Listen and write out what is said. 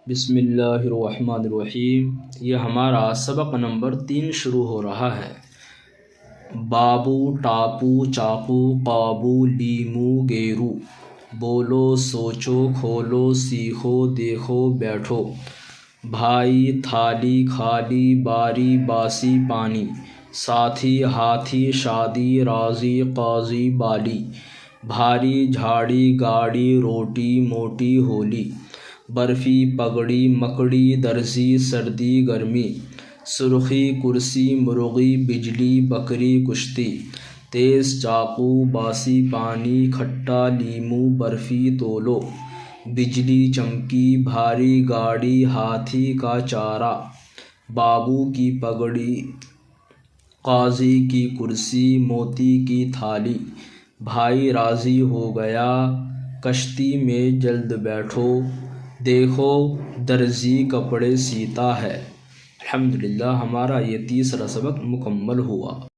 بسم اللہ الرحمن الرحیم۔ یہ ہمارا سبق نمبر 3 شروع ہو رہا ہے۔ بابو ٹاپو چاقو قابو لیمو گیرو، بولو سوچو کھولو سیکھو دیکھو بیٹھو، بھائی تھالی خالی باری باسی پانی، ساتھی ہاتھی شادی راضی قاضی بالی، بھاری جھاڑی گاڑی روٹی موٹی ہولی، برفی پگڑی مکڑی درزی سردی گرمی، سرخی کرسی مرغی بجلی بکری کشتی، تیز چاقو باسی پانی کھٹا لیمو برفی تولو، بجلی چمکی بھاری گاڑی ہاتھی کا چارہ، بابو کی پگڑی قاضی کی کرسی موتی کی تھالی، بھائی راضی ہو گیا کشتی میں جلد بیٹھو، دیکھو درزی کپڑے سیتا ہے۔ الحمدللہ ہمارا یہ تیسرا سبق مکمل ہوا۔